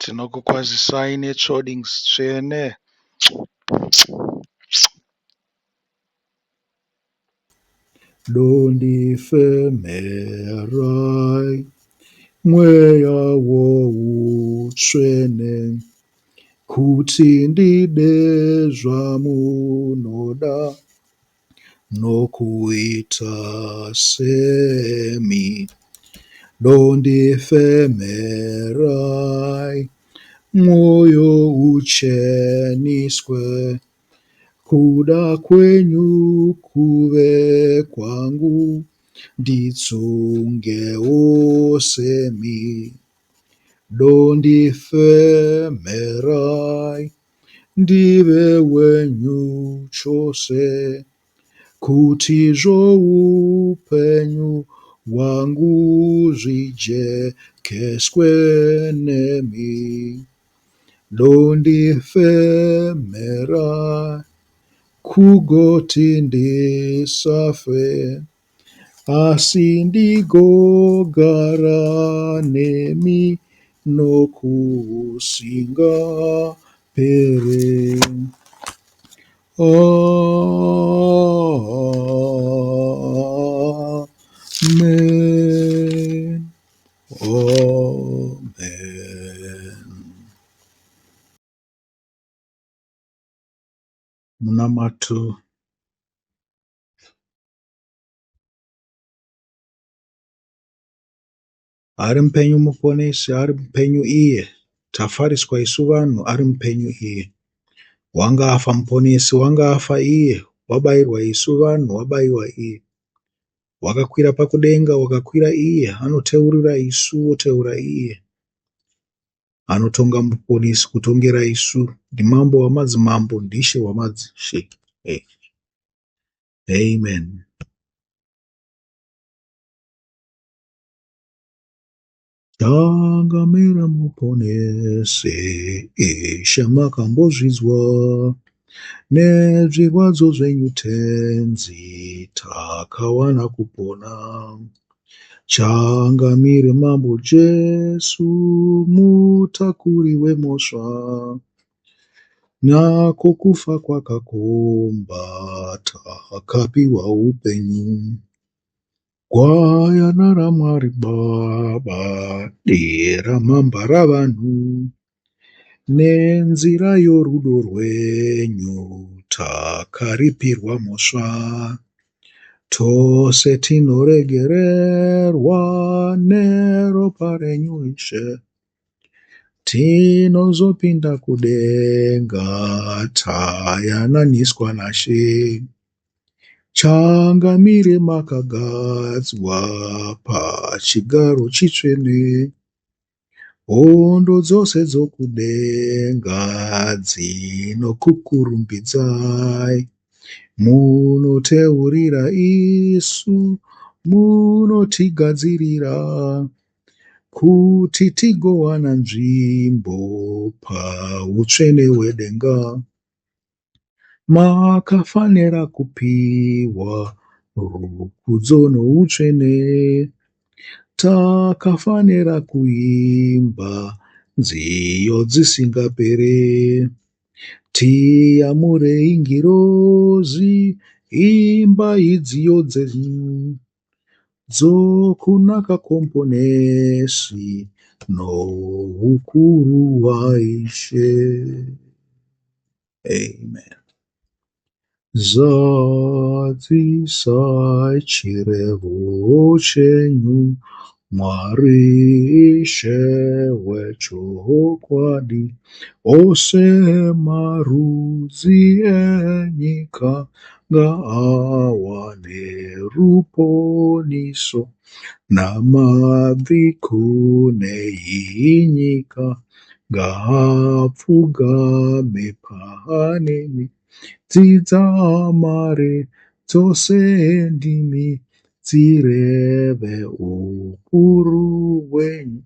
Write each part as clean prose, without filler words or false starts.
Tinokukwazisai netsvodi tsvene. Dondifemerai mweya woutsvene kuti ndide zvamunoda nokuita semi. Dondifemerai mwoyo ucheniswe kuda kwenyu kuve kwangu nditsungewo semi. Dondifemerai ndive wenyu chose kuti zvoupenyu hwangu zvijekeswe nemi. Dondifemerai kugoti ndisafe asi ndigogara nemi nokusingaperi. Amen. Amen. Munamatu. Ari mupenyu muponesi, ari mupenyu iye. Tafariswa isu vanhu, ari mupenyu iye. Wanga afa muponesi, wanga afa iye. Wabayirwa isu vanhu, wabayiwa iye. Wakakwira pakudenga, wakakwira iye. Anoteurira isu, woteura iye. Anotonga muponesi, kutongera isu. Ndimambo wamadzimambo, ndishe wamadzishe. Amen. Tangamira muponesi, ishe makambozvidzwa nezvirwadzo zvenyu tenzi, takawana kupona. Changamire mambo Jesu, mutakuri wemhosva, nako kufa kwakakomba, takapiwa upenyu. Gwayana raMwari Baba, dera mamba ravanhu, nenzira yorudo rwenyu, takaripirwa mhosva. Tose tinoregererwa neropa renyu Ishe, tinozopinda kudenga, tayananiswa naShe. Changamire makagadzwa pachigaro chitsvene, hondo dzose dzokudenga dzinokukurumbidzai. Munoteurira isu, munotigadzirira kuti tigowana nzvimbo pautsvene hwedenga. Makafanira kupiwa rukudzo noutsvene, takafanira kuimba nziyo dzisingapere. Tiyamurei ngirozi, imbai nziyo dzenyu dzokunaka komponesi noukuru hwaIshe. Amen. Zadzisai chirevo chenyu, Mwari Ishe wechokwadi. Ose marudzi enyika ngaawane ruponiso, namabvi kunei nyika ngaapfugame panemi. Dzidzamare dzose ndimi dzireve ukuru hwenyu.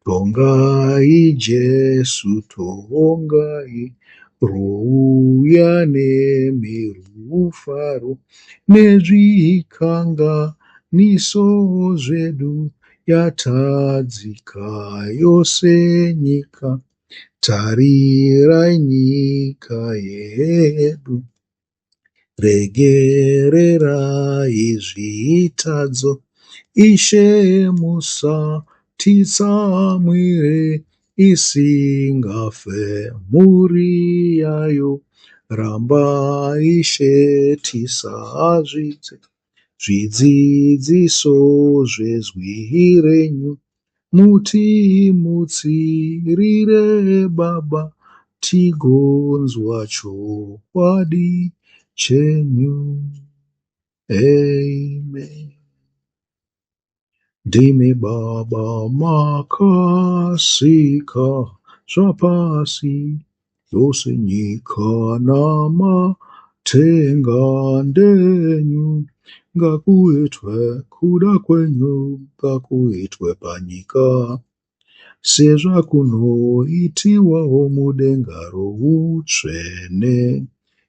Tongai Jesu, tongai, rouya nemi rufaro, nezvikanganiso zvedu yatadzika yose nyika. Tarirai nyika yedu, regererai zvitadzo. Ishe musatitsamwire, isingafe mhuri yayo. Rambai Ishe tisazvidze, zvidzidziso zvezwi renyu. Mutimutsirire Baba, tigonzwa chokwadi chenyu. Amen. Ndimi Baba makasika zvapasi, yose nyika namatenga ndenyu. Ngakuitwe kuda kwenyu, ngakuitwe panyika sezvakunoitiwawo mudenga routsvene.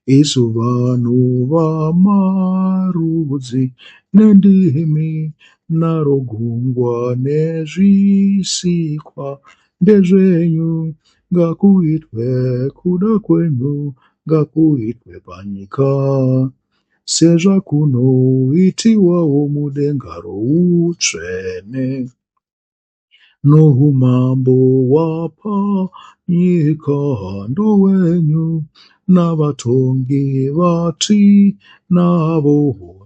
Isu vanhu vamarudzi nendimi naro gungwa nezvisikwa ndezvenyu. Ngakuitwe kuda kwenyu, ngakuitwe panyika sezvakunoitiwawo mudenga routsvene. Noumambo hwapanyika ndowenyu, navatongi vatinavo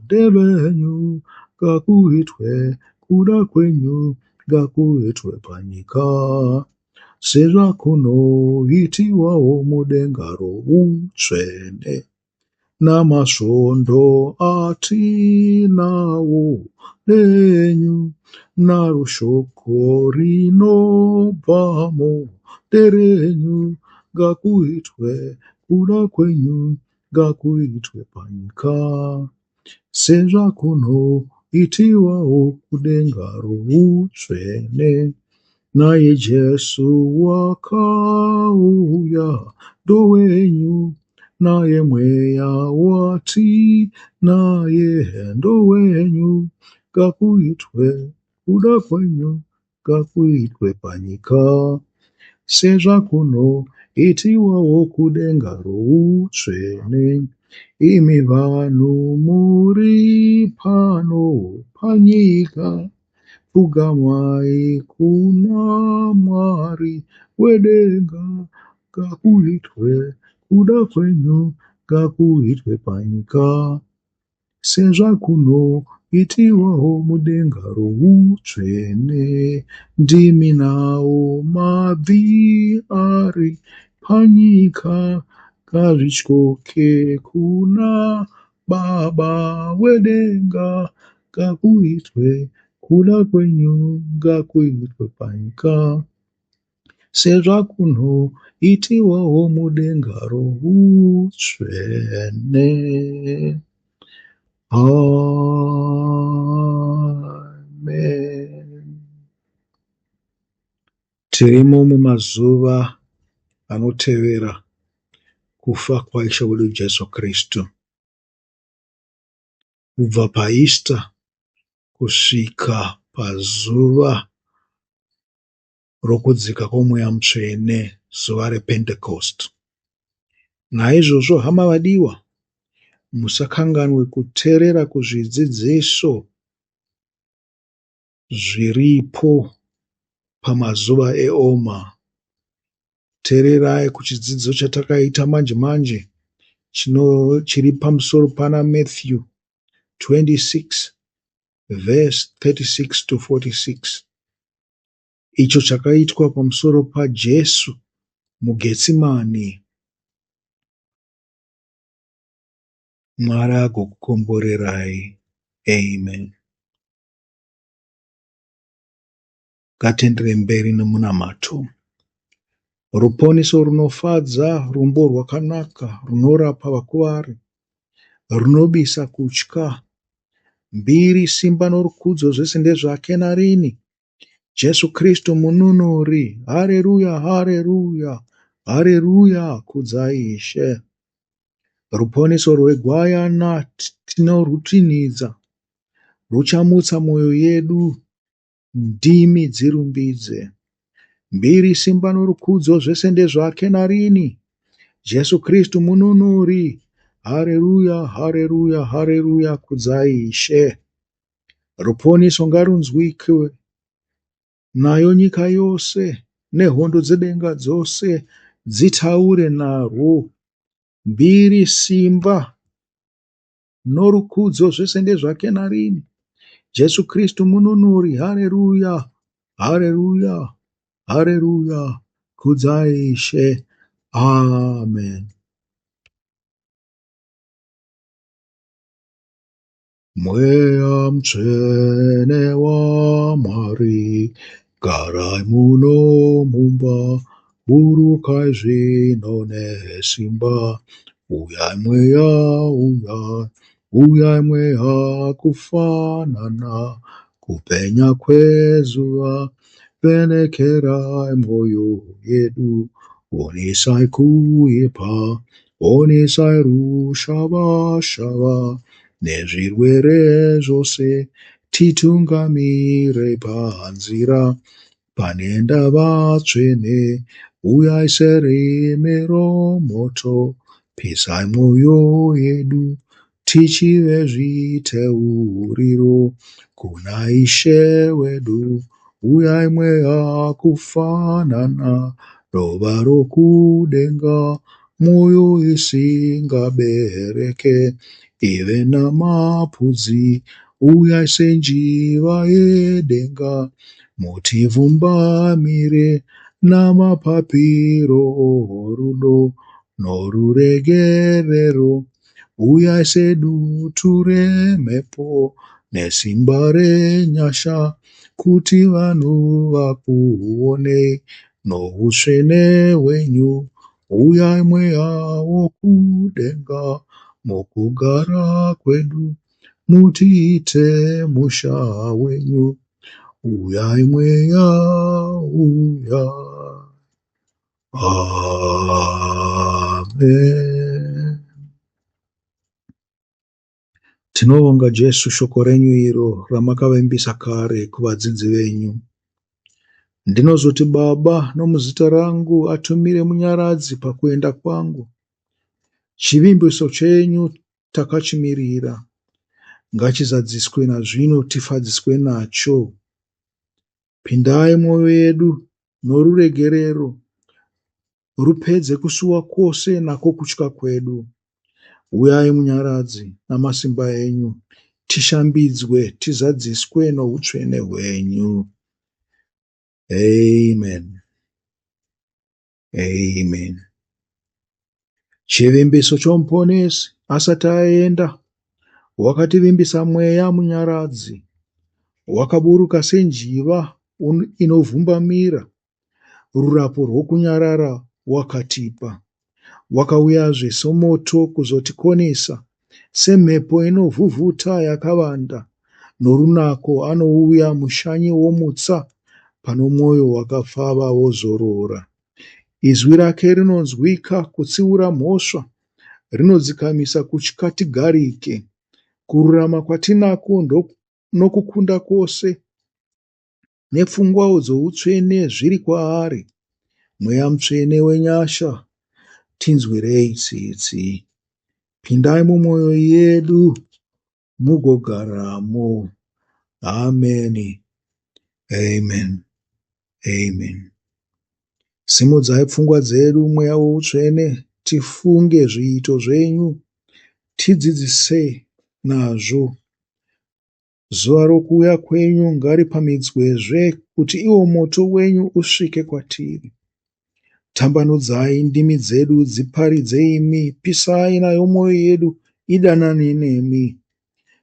ndevenyu. Ngakuitwe kuda kwenyu, ngakuitwe panyika sezvakunoitiwawo mudenga routsvene. Namasvondo atinawo ndenyu, narushoko rinobvamo nderenyu. Ngakuitwe kuda kwenyu, ngakuitwe panyika sezvakunoitiwawo kudenga routsvene. Naye Jesu wakauya ndowenyu, naye mweya watinaye ndowenyu. Ngakuitwe kuda kwenyu, ngakuitwe panyika sezvakunoitiwawo kudenga routsvene. Imi vanhu muri pano panyika, pfugamai kuna Mwari wedenga. Ngakuitwe kuda kwenyu, ngakuitwe panyika sezvakunoitiwawo mudenga routsvene. Ndimi nawo mabvi ari panyika, ngazvityoke kuna Baba wedenga. Ngakuitwe kuda kwenyu, ngakuitwe panyika sezvakunoitiwawo mudenga routsvene. Amen. Tirimo mumazuva anotevera kufa kwaIshe wedu Jesu Kristu. Kubva paEaster kusvika pazuva rokudzika kwomweya mutsvene, zuva rePentecost. Naizvozvo, hama vadiwa, musakanganwe kuteerera kuzvidzidziso zviripo pamazuva eOma. Teererai kuchidzidzo chatakaita manje chiri pamusoro pana Matthew 26 verse 36 to 46, icho chakaitwa pamusoro paJesu muGetsimani. Mwari agokukomborerai. Amen. Ngatienderere mberi nemunamato. Ruponeso runofadza, rumbo rwakanaka, runorapa vakuvari, runobisa kutya, mbiri, simba norukudzo zvese ndezvake narini. Jesu Kristu mununuri. Haleluya, haleluya, haleluya, kudzai Ishe. Ruponeso rwegwayana tinorutinhidza, ruchamutsa mwoyo yedu. ndimi dzirumbidze. Mbiri simba norukudzo zvese ndezvake narini. Jesu Kristu mununuri. Haleluya, haleluya, haleluya, kudzai Ishe. Ruponeso ngarunzwike nayo nyika yose, nehondo dzedenga dzose dzitaure narwo. Mbiri simba norukudzo zvese ndezvake narini. Jesu Kristu mununuri. Haleluya, haleluya, haleluya, kudzai Ishe. Amen. Mweya mutsvene waMwari, garai muno mumba, burukai zvino nesimba. Uyai mweya, uyai, uyai mweya kufanana, kupenya kwezuva, penekerai mwoyo yedu. Onesai kuipa, onesai rushava-shava, nezvirwere zvose, titungamire panzira, panenda vatsvene. Uyai serime romoto, pisai mwoyo yedu, tichive zviteuriro kuna Ishe wedu. Uyai mweya kufanana, rova rokudenga, mwoyo isingabereke, ive namapudzi. Uyai senjiva yedenga, mutivumbamire, namapapiro orudo noruregerero. Uyai sedutu remhepo, nesimba renyasha, kuti vanhu vakuonei noutsvene hwenyu. Uyai mweya wokudenga, mukugara kwedu, mutiite musha wenyu. Uyai mweya, uyai. Amen. Tinovonga Jesu shoko renyu iro ramakavimbisa kare kuvadzidzi venyu. Ndinozoti Baba, nomuzita rangu atumire munyaradzi pakuenda kwangu. Chivimbiso chenyu takachimirira, ngachizadziswe nazvino, tifadziswe nacho. Pindai mwoyo yedu noruregerero, rupedze kusuwa kwose nako kutya kwedu. Uyai munyaradzi namasimba enyu, tishambidzwe, tizadziswe noutsvene hwenyu. Amen. Amen. Chivimbiso chomuponesi asati aenda, wakativimbisa mweya munyaradzi, wakaburuka senjiva inovhumbamira, rurapo rwokunyarara wakatipa. Wakauyazve somoto kuzotikonesa, semhepo inovhuvhuta yakavanda, norunako anouya mushanyi womutsa, pano mwoyo wakapfava wozorora. Izwi rake rinonzwika kutsiura mhosva, rinodzikamisa kutya tigarike. Kururama kwatinako nokukunda kwose, nepfungwa dzoutsvene zviri kwaari. Mweya mutsvene wenyasha, tinzwirei tsitsi. Pindai mumwoyo yedu, mugogaramo. Amen. Amen. Amen. Simudzai pfungwa dzedu, mweya woutsvene, tifunge zviito zvenyu, tidzidzise nazvo. Zuva rokuuya kwenyu ngaripamhidzwezve, kuti iwo moto wenyu usvike kwatiri. Tambanudzai ndimi dzedu dziparidze imi, pisai nayo mwoyo yedu idanane nemi.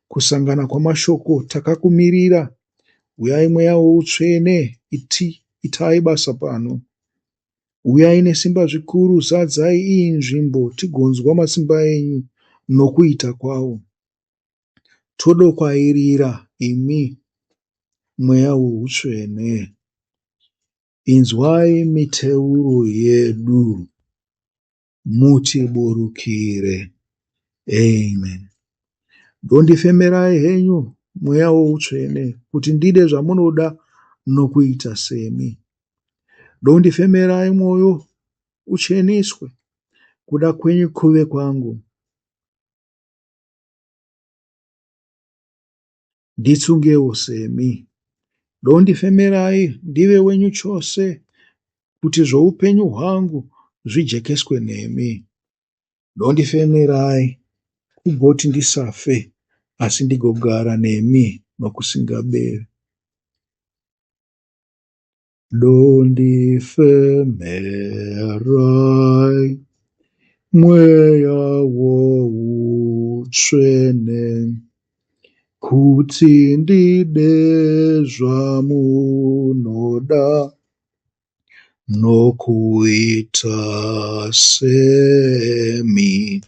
Kusangana kwamashoko takakumirira. Uyai mweya woutsvene, itai basa pano. Uyai nesimba zvikuru, zadzai iyi nzvimbo, tigonzwa masimba enyu nokuita kwawo. Todokwairira imi, mweya woutsvene. Inzwai miteuro yedu, mutiburukire. Amen. Dondifemerai henyu mweya woutsvene, kuti ndide zvamunoda nokuita semi. Dondifemerai mwoyo ucheniswe, kuda kwenyu kuve kwangu. Nditsungewo semi. Dondifemerai ndive wenyu chose, kuti zvoupenyu hwangu zvijekeswe nemi. Dondifemerai kugoti ndisafe, asi ndigogara nemi nokusingaperi. Dondifemerai mweya woutsvene, kuti ndide zvamunoda nokuita semi.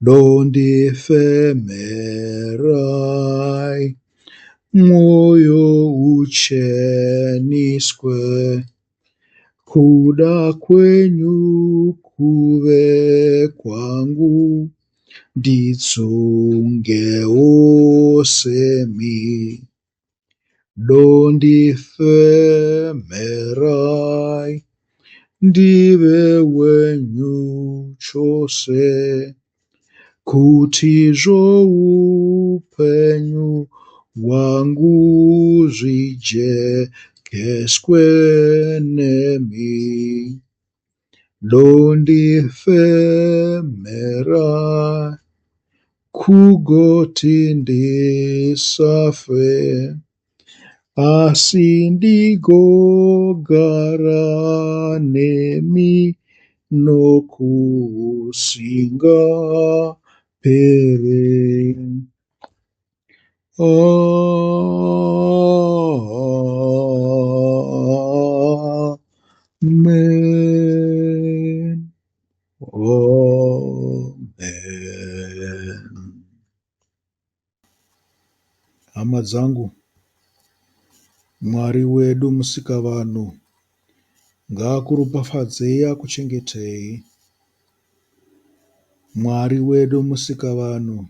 Dondifemerai mwoyo ucheniswe, kuda kwenyu kuve kwangu. Nditsungewo semi. Dondifemerai ndive wenyu chose, kuti zvoupenyu hwangu zvijekeswe nemi. Dondifemerai kugoti ndisafe, asi ndigogara nemi nokusingaperi. Amen. Amen. Hama dzangu, Mwari wedu Musikavanhu ngaakuropafadzei akuchengetei. Mwari wedu Musikavanhu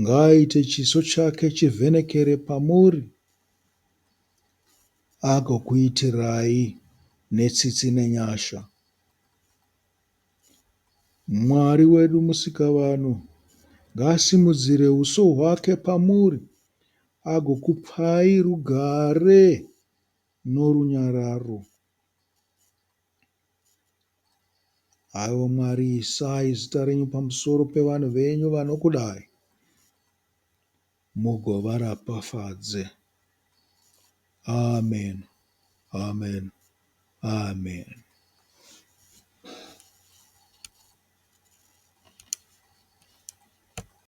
ngaaite chiso chake chivhenekere pamuri, agokuitirai netsitsi nenyasha. Mwari wedu Musikavanhu ngaasimudzire uso hwake pamuri, agokupai rugare norunyararo. Aiwa Mwari, isai zita renyu pamusoro pevanhu venyu vanokudai, mugovaropafadze. Amen. Amen. Amen.